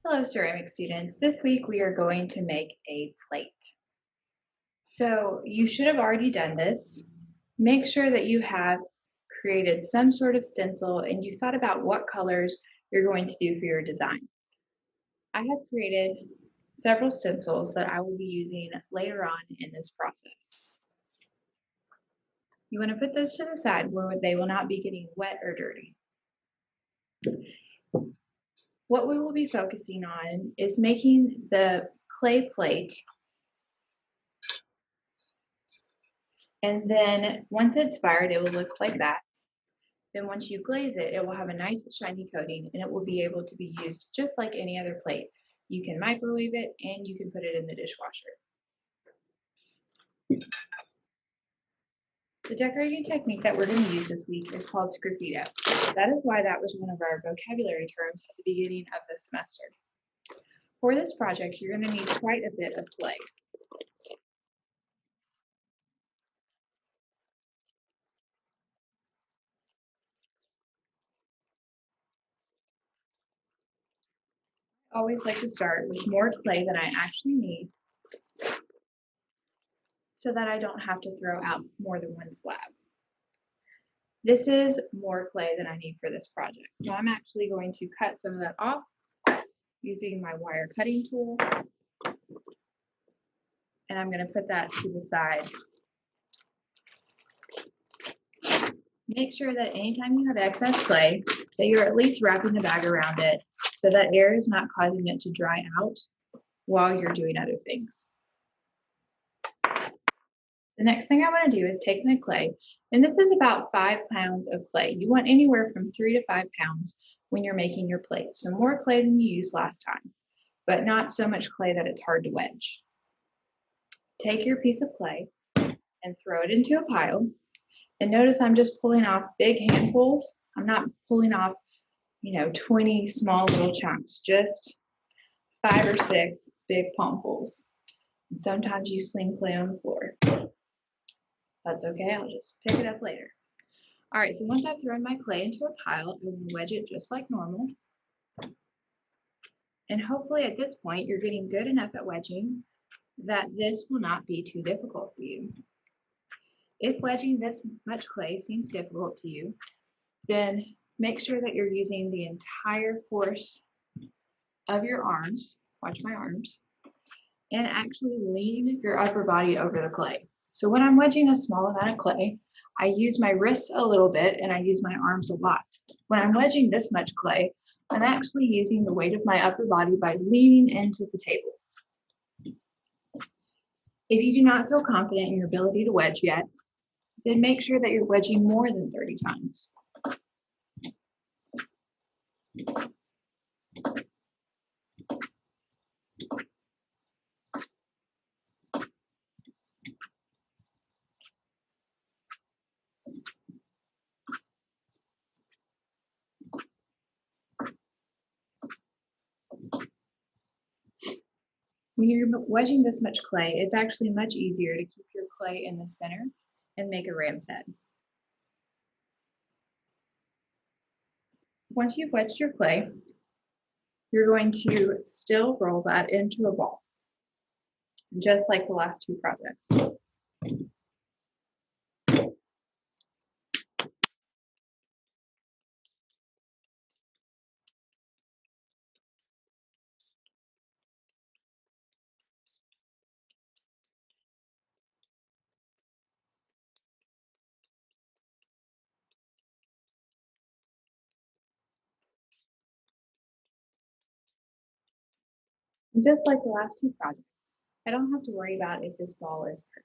Hello, ceramic students. This week we are going to make a plate. So you should have already done this. Make sure that you have created some sort of stencil and you thought about what colors you're going to do for your design. I have created several stencils that I will be using later on in this process. You want to put those to the side where they will not be getting wet or dirty. What we will be focusing on is making the clay plate. And then once it's fired, it will look like that. Then once you glaze it, it will have a nice shiny coating and it will be able to be used just like any other plate. You can microwave it and you can put it in the dishwasher. The decorating technique that we're going to use this week is called sgraffito. That is why that was one of our vocabulary terms at the beginning of the semester. For this project, you're going to need quite a bit of clay. I always like to start with more clay than I actually need so that I don't have to throw out more than one slab. This is more clay than I need for this project. So I'm actually going to cut some of that off using my wire cutting tool. And I'm going to put that to the side. Make sure that anytime you have excess clay, that you're at least wrapping the bag around it so that air is not causing it to dry out while you're doing other things. The next thing I want to do is take my clay, and this is about 5 pounds of clay. You want anywhere from 3 to 5 pounds when you're making your plate. So more clay than you used last time, but not so much clay that it's hard to wedge. Take your piece of clay and throw it into a pile. And notice I'm just pulling off big handfuls. I'm not pulling off, 20 small little chunks, just 5 or 6 big palmfuls. And sometimes you sling clay on the floor. That's okay, I'll just pick it up later. All right, so once I've thrown my clay into a pile, I'm going to wedge it just like normal. And hopefully at this point, you're getting good enough at wedging that this will not be too difficult for you. If wedging this much clay seems difficult to you, then make sure that you're using the entire force of your arms, watch my arms, and actually lean your upper body over the clay. So when I'm wedging a small amount of clay, I use my wrists a little bit and I use my arms a lot. When I'm wedging this much clay, I'm actually using the weight of my upper body by leaning into the table. If you do not feel confident in your ability to wedge yet, then make sure that you're wedging more than 30 times. When you're wedging this much clay, it's actually much easier to keep your clay in the center and make a ram's head. Once you've wedged your clay, you're going to still roll that into a ball, just like the last 2 projects. Just like the last 2 projects, I don't have to worry about if this ball is perfect.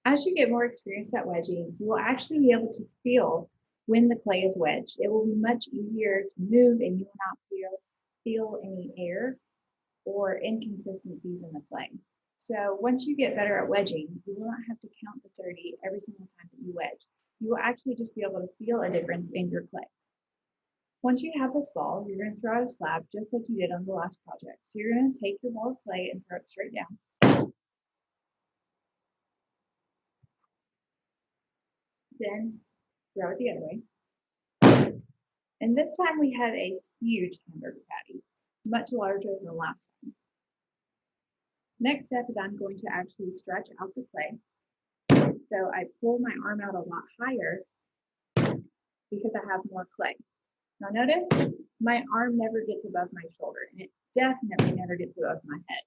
As you get more experience at wedging, you will actually be able to feel when the clay is wedged. It will be much easier to move and you will not feel any air or inconsistencies in the clay. So once you get better at wedging, you will not have to count to 30 every single time that you wedge. You will actually just be able to feel a difference in your clay. Once you have this ball, you're going to throw out a slab just like you did on the last project. So you're going to take your ball of clay and throw it straight down. Then throw it the other way. And this time we have a huge hamburger patty, much larger than the last time. Next step is I'm going to actually stretch out the clay. So I pull my arm out a lot higher because I have more clay. Now notice my arm never gets above my shoulder, and it definitely never gets above my head.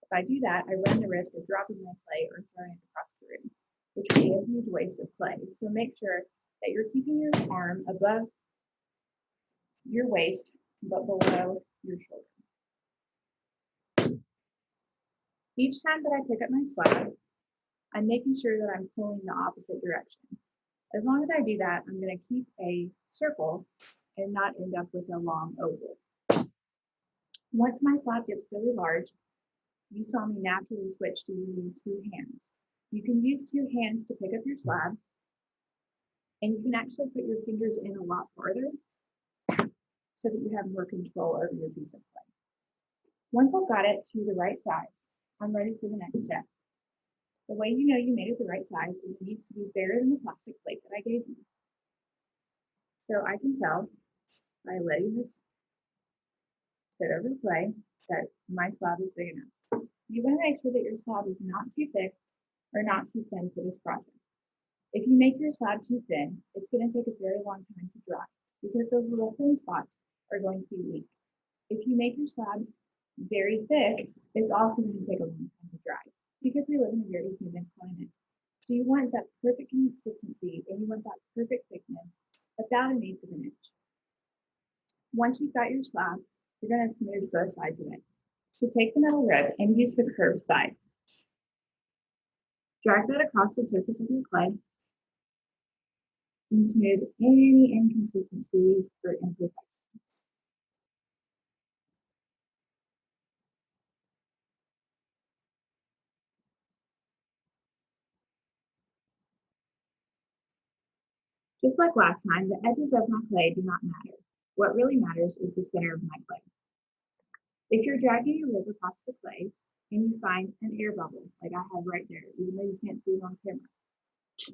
If I do that, I run the risk of dropping my clay or throwing it across the room, which would be a huge waste of clay. So make sure that you're keeping your arm above your waist, but below your shoulder. Each time that I pick up my slab, I'm making sure that I'm pulling the opposite direction. As long as I do that, I'm going to keep a circle and not end up with a long oval. Once my slab gets really large, you saw me naturally switch to using 2 hands. You can use 2 hands to pick up your slab, and you can actually put your fingers in a lot farther so that you have more control over your piece of clay. Once I've got it to the right size, I'm ready for the next step. The way you know you made it the right size is it needs to be bigger than the plastic plate that I gave you. So I can tell by letting this sit over the clay that my slab is big enough. You want to make sure that your slab is not too thick or not too thin for this project. If you make your slab too thin, it's going to take a very long time to dry because those little thin spots are going to be weak. If you make your slab very thick, it's also going to take a long time to dry because we live in a very humid climate. So you want that perfect consistency and you want that perfect thickness, about 1/8 of an inch. Once you've got your slab, you're going to smooth both sides of it. So take the metal rib and use the curved side. Drag that across the surface of your clay and smooth any inconsistencies or imperfections. Just like last time, the edges of my clay do not matter. What really matters is the center of my clay. If you're dragging your rib across the clay and you find an air bubble, like I have right there, even though you can't see it on camera,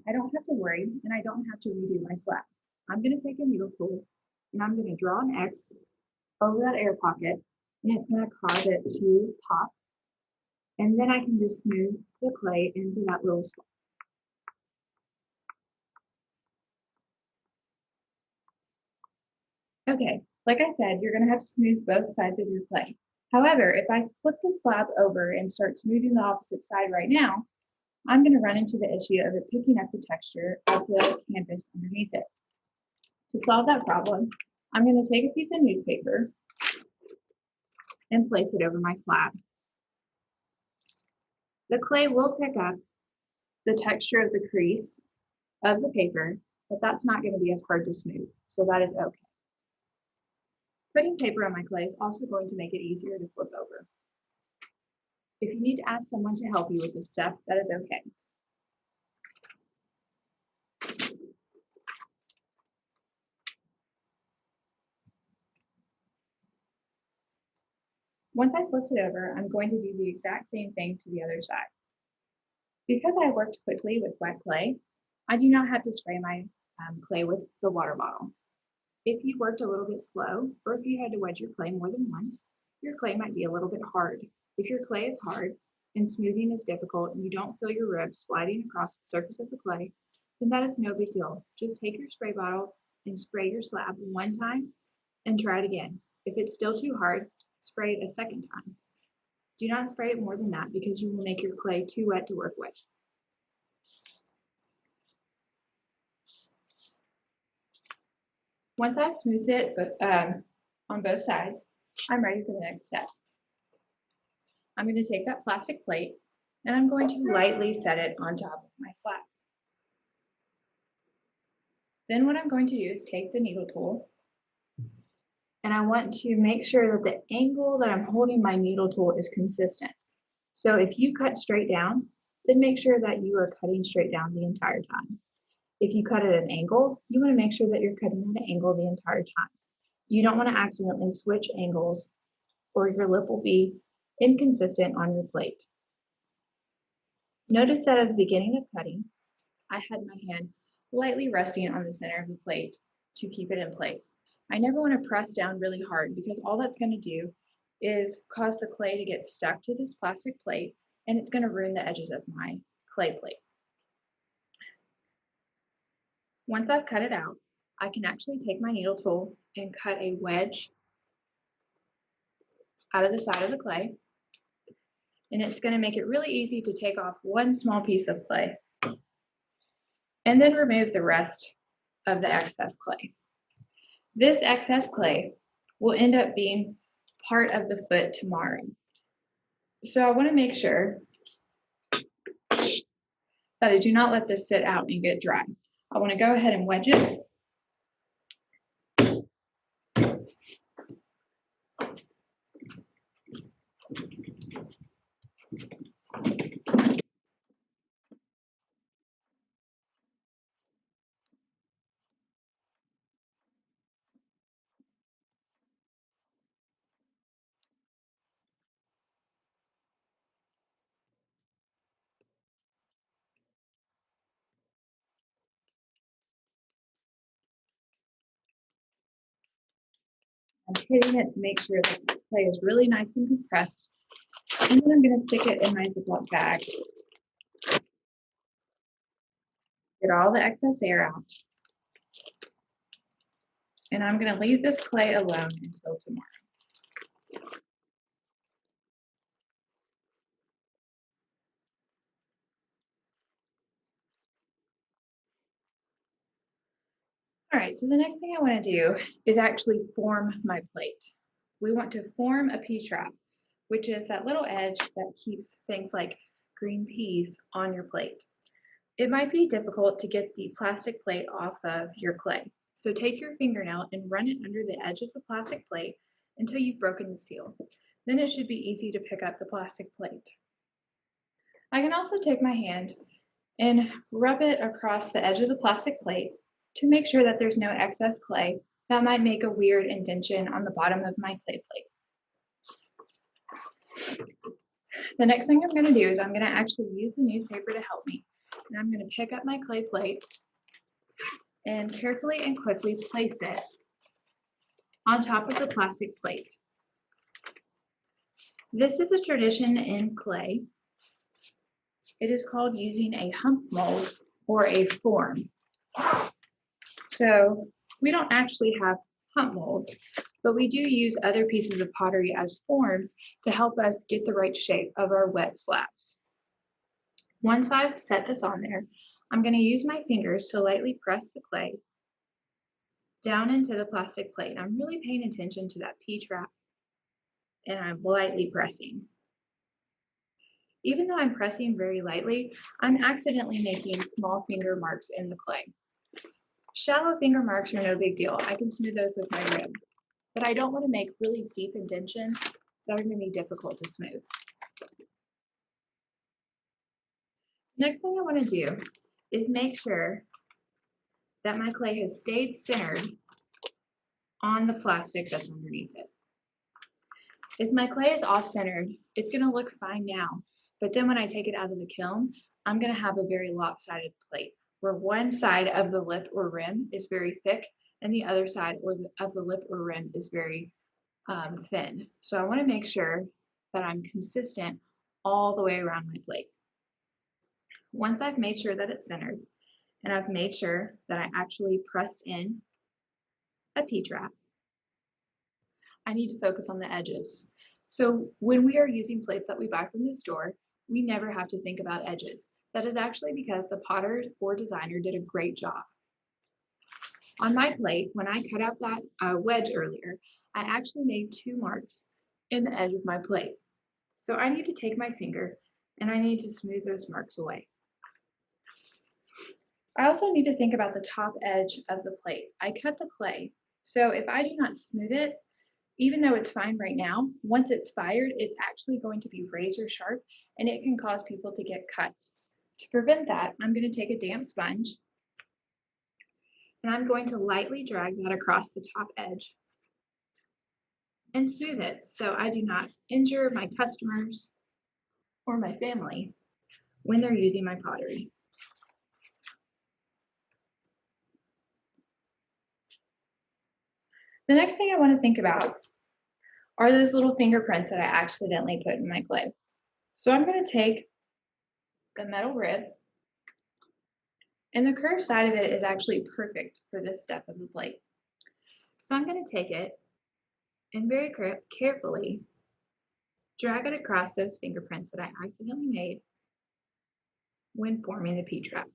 I don't have to worry and I don't have to redo my slab. I'm going to take a needle tool and I'm going to draw an X over that air pocket and it's going to cause it to pop. And then I can just smooth the clay into that little spot. Okay, like I said, you're going to have to smooth both sides of your clay. However, if I flip the slab over and start smoothing the opposite side right now, I'm going to run into the issue of it picking up the texture of the canvas underneath it. To solve that problem, I'm going to take a piece of newspaper and place it over my slab. The clay will pick up the texture of the crease of the paper, but that's not going to be as hard to smooth, so that is okay. Putting paper on my clay is also going to make it easier to flip over. If you need to ask someone to help you with this step, that is okay. Once I flipped it over, I'm going to do the exact same thing to the other side. Because I worked quickly with wet clay, I do not have to spray my clay with the water bottle. If you worked a little bit slow, or if you had to wedge your clay more than once, your clay might be a little bit hard. If your clay is hard and smoothing is difficult and you don't feel your ribs sliding across the surface of the clay, then that is no big deal. Just take your spray bottle and spray your slab one time and try it again. If it's still too hard, spray it a second time. Do not spray it more than that because you will make your clay too wet to work with. Once I've smoothed it on both sides, I'm ready for the next step. I'm going to take that plastic plate and I'm going to lightly set it on top of my slab. Then what I'm going to do is take the needle tool and I want to make sure that the angle that I'm holding my needle tool is consistent. So if you cut straight down, then make sure that you are cutting straight down the entire time. If you cut at an angle, you want to make sure that you're cutting at an angle the entire time. You don't want to accidentally switch angles or your lip will be inconsistent on your plate. Notice that at the beginning of cutting, I had my hand lightly resting on the center of the plate to keep it in place. I never want to press down really hard because all that's going to do is cause the clay to get stuck to this plastic plate and it's going to ruin the edges of my clay plate. Once I've cut it out, I can actually take my needle tool and cut a wedge out of the side of the clay. And it's going to make it really easy to take off one small piece of clay and then remove the rest of the excess clay. This excess clay will end up being part of the foot tomorrow. So I want to make sure that I do not let this sit out and get dry. I want to go ahead and wedge it. I'm hitting it to make sure that the clay is really nice and compressed. And then I'm going to stick it in my Ziploc bag. Get all the excess air out. And I'm going to leave this clay alone until tomorrow. All right, so the next thing I want to do is actually form my plate. We want to form a P-trap, which is that little edge that keeps things like green peas on your plate. It might be difficult to get the plastic plate off of your clay. So take your fingernail and run it under the edge of the plastic plate until you've broken the seal. Then it should be easy to pick up the plastic plate. I can also take my hand and rub it across the edge of the plastic plate to make sure that there's no excess clay that might make a weird indentation on the bottom of my clay plate. The next thing I'm going to do is I'm going to actually use the newspaper to help me. And I'm going to pick up my clay plate and carefully and quickly place it on top of the plastic plate. This is a tradition in clay. It is called using a hump mold or a form. So we don't actually have hump molds, but we do use other pieces of pottery as forms to help us get the right shape of our wet slabs. Once I've set this on there, I'm going to use my fingers to lightly press the clay down into the plastic plate. I'm really paying attention to that P-trap and I'm lightly pressing. Even though I'm pressing very lightly, I'm accidentally making small finger marks in the clay. Shallow finger marks are no big deal. I can smooth those with my rib, but I don't want to make really deep indentions that are going to be difficult to smooth. Next thing I want to do is make sure that my clay has stayed centered on the plastic that's underneath it. If my clay is off-centered, it's going to look fine now, but then when I take it out of the kiln, I'm going to have a very lopsided plate where one side of the lip or rim is very thick and the other side of the lip or rim is very thin. So I want to make sure that I'm consistent all the way around my plate. Once I've made sure that it's centered and I've made sure that I actually pressed in a P-trap, I need to focus on the edges. So when we are using plates that we buy from the store, we never have to think about edges. That is actually because the potter or designer did a great job. On my plate, when I cut out that wedge earlier, I actually made 2 marks in the edge of my plate. So I need to take my finger and I need to smooth those marks away. I also need to think about the top edge of the plate. I cut the clay, so if I do not smooth it, Even though it's fine right now, once it's fired, it's actually going to be razor sharp and it can cause people to get cuts. To prevent that, I'm going to take a damp sponge and I'm going to lightly drag that across the top edge and smooth it so I do not injure my customers or my family when they're using my pottery. The next thing I want to think about are those little fingerprints that I accidentally put in my clay. So I'm going to take the metal rib, and the curved side of it is actually perfect for this step of the plate. So I'm going to take it and very carefully drag it across those fingerprints that I accidentally made when forming the P-trap.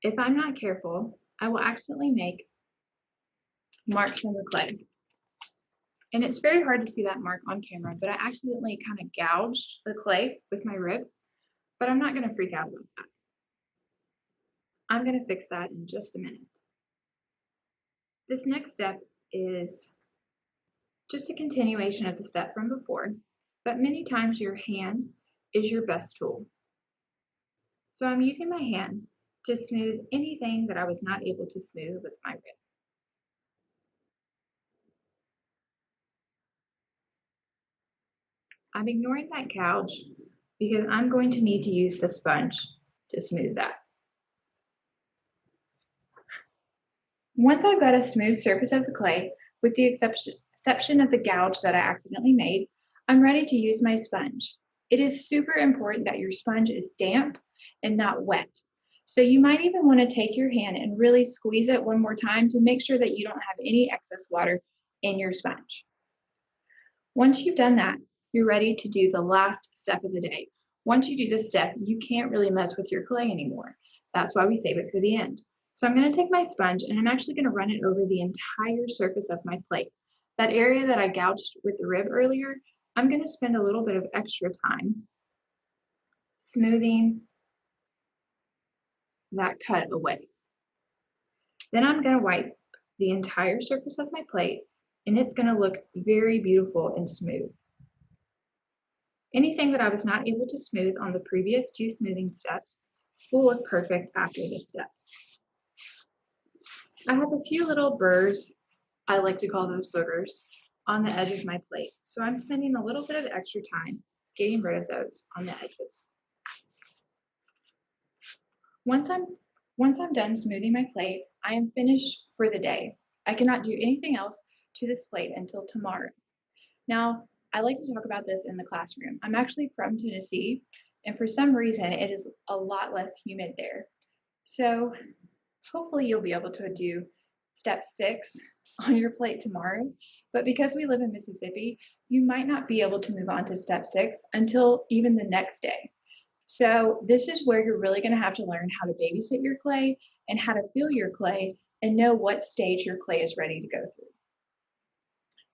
If I'm not careful, I will accidentally make marks in the clay. And it's very hard to see that mark on camera, but I accidentally kind of gouged the clay with my rib, but I'm not going to freak out about that. I'm going to fix that in just a minute. This next step is just a continuation of the step from before, but many times your hand is your best tool. So I'm using my hand to smooth anything that I was not able to smooth with my rib. I'm ignoring that gouge because I'm going to need to use the sponge to smooth that. Once I've got a smooth surface of the clay, with the exception of the gouge that I accidentally made, I'm ready to use my sponge. It is super important that your sponge is damp and not wet. So you might even want to take your hand and really squeeze it one more time to make sure that you don't have any excess water in your sponge. Once you've done that, you're ready to do the last step of the day. Once you do this step, you can't really mess with your clay anymore. That's why we save it for the end. So I'm going to take my sponge and I'm actually going to run it over the entire surface of my plate. That area that I gouged with the rib earlier, I'm going to spend a little bit of extra time smoothing that cut away. Then I'm going to wipe the entire surface of my plate and it's going to look very beautiful and smooth. Anything that I was not able to smooth on the previous two smoothing steps will look perfect after this step. I have a few little burrs, I like to call those boogers, on the edge of my plate. So I'm spending a little bit of extra time getting rid of those on the edges. Once I'm done smoothing my plate, I am finished for the day. I cannot do anything else to this plate until tomorrow. Now, I like to talk about this in the classroom. I'm actually from Tennessee, and for some reason, it is a lot less humid there. So hopefully you'll be able to do step 6 on your plate tomorrow. But because we live in Mississippi, you might not be able to move on to step 6 until even the next day. So this is where you're really going to have to learn how to babysit your clay and how to feel your clay and know what stage your clay is ready to go through.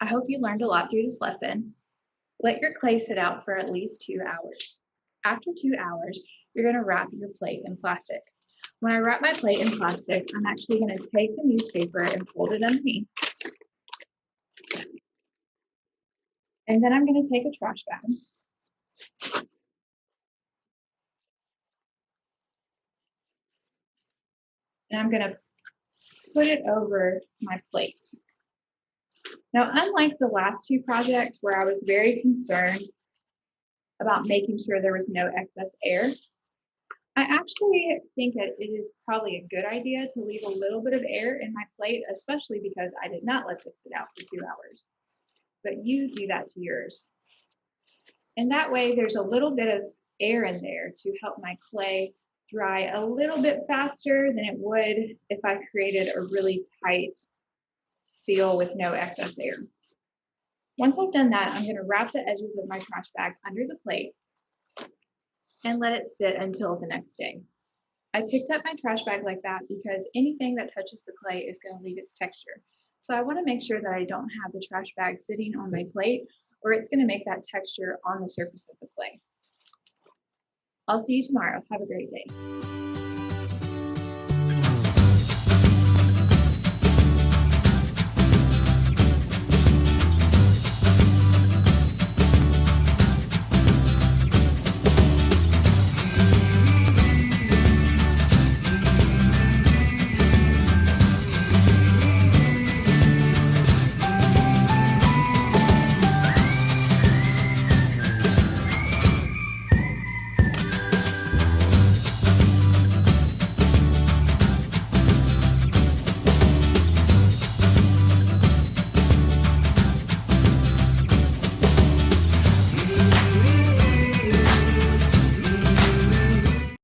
I hope you learned a lot through this lesson. Let your clay sit out for at least 2 hours. After 2 hours, you're going to wrap your plate in plastic. When I wrap my plate in plastic, I'm actually going to take the newspaper and fold it underneath. And then I'm going to take a trash bag. And I'm going to put it over my plate. Now, unlike the last 2 projects where I was very concerned about making sure there was no excess air, I actually think that it is probably a good idea to leave a little bit of air in my plate, especially because I did not let this sit out for 2 hours. But you do that to yours. And that way there's a little bit of air in there to help my clay dry a little bit faster than it would if I created a really tight seal with no excess air. Once I've done that, I'm going to wrap the edges of my trash bag under the plate and let it sit until the next day. I picked up my trash bag like that because anything that touches the clay is going to leave its texture. So I want to make sure that I don't have the trash bag sitting on my plate or it's going to make that texture on the surface of the clay. I'll see you tomorrow. Have a great day.